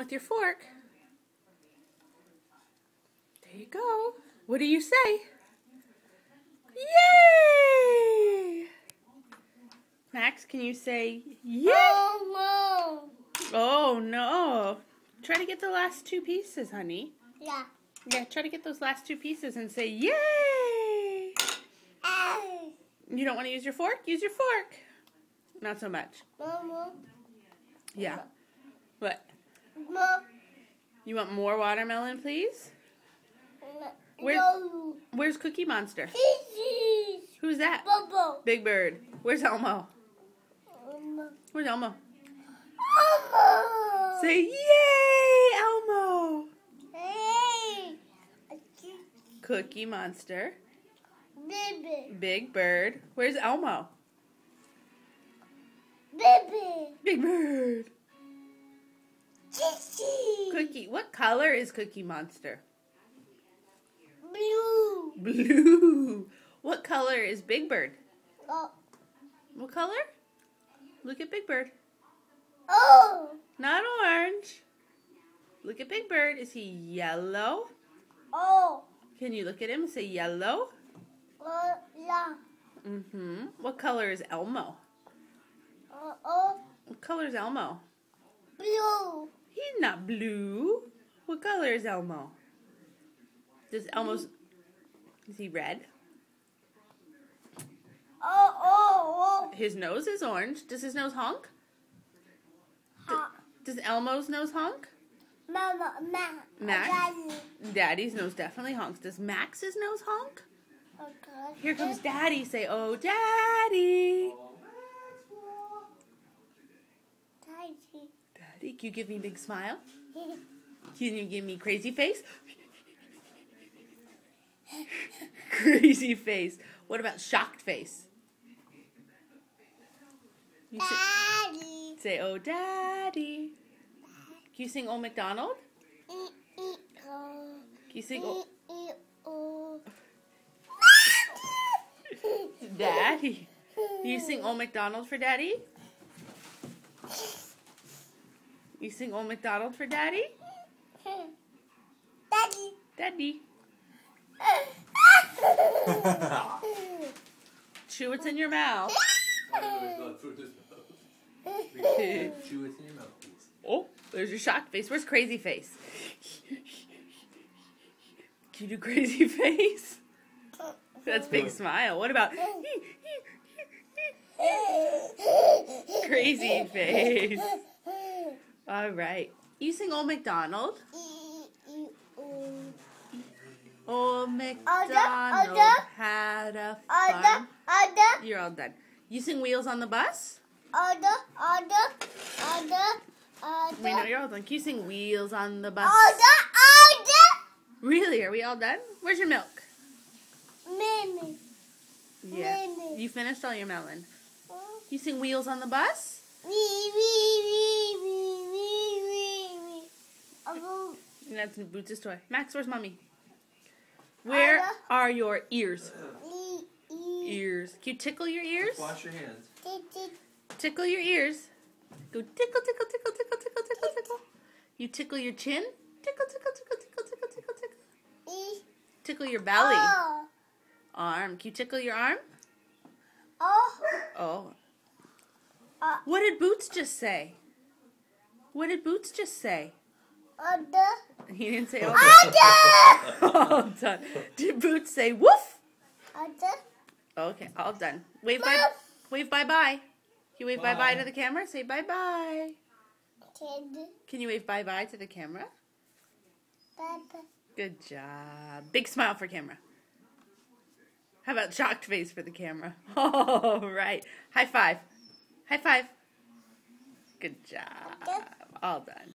with your fork. There you go. What do you say? Yay! Max, can you say yay? Oh, Oh, no. Try to get the last two pieces, honey. no. Yeah. Yeah, try to get those last two pieces and say yay! You don't want to use your fork? Use your fork. Not so much. Mama. Yeah. What? Mama. You want more watermelon, please? Where- No. Where's Cookie Monster? This is Who's that? Bubble. Big Bird. Where's Elmo? Mama. Where's Elmo? Mama. Say yay, Elmo! Hey. Cookie Monster. Baby. Big Bird. Where's Elmo? Baby. Big Bird. Kissy. Cookie. What color is Cookie Monster? Blue. Blue. What color is Big Bird? Oh. What color? Look at Big Bird. Oh. Not orange. Look at Big Bird. Is he yellow? Oh. Can you look at him and say yellow? Yeah. Mm-hmm. What color is Elmo? Oh. What color is Elmo? Blue. He's not blue. What color is Elmo? Does Elmo's... Is he red? Oh. His nose is orange. Does his nose honk? Does Elmo's nose honk? Mama. Max? Daddy. Daddy's nose definitely honks. Does Max's nose honk? Okay. Here comes Daddy. Say, oh, Daddy. Daddy. Daddy, can you give me a big smile? Can you give me crazy face? Crazy face. What about shocked face? You say, oh, Daddy. Can you sing Old MacDonald? Can you sing Daddy? Can you sing Old MacDonald for Daddy? You sing Old MacDonald for Daddy? Daddy. Daddy. Chew what's in your mouth. Chew what's in your mouth, please. Oh, there's your shocked face. Where's crazy face? Can you do crazy face? That's big smile. What about crazy face? All right. You sing Old MacDonald. Old MacDonald had a farm. You're all done. You sing Wheels on the Bus? We know you're all done. Can you sing Wheels on the Bus? Really? Are we all done? Where's your milk? Mimi. Yeah. Mimi. You finished all your melon. You sing Wheels on the Bus? That's Boots' toy. Max, where's Mommy? Where are your ears? Ears. Can you tickle your ears? Wash your hands. Tickle your ears. Go tickle, tickle, tickle, tickle, tickle, tickle, tickle. You tickle your chin. Tickle, tickle, tickle, tickle, tickle, tickle, tickle. Tickle your belly. Arm. Can you tickle your arm? Oh. What did Boots just say? What did Boots just say? He didn't say all done. Did Boots say woof? Okay, all done. Wave bye. Wave bye-bye. Can you wave bye-bye to the camera? Say bye-bye. Can you wave bye-bye to the camera? Good job. Big smile for camera. How about shocked face for the camera? All right. High five. High five. Good job. All done.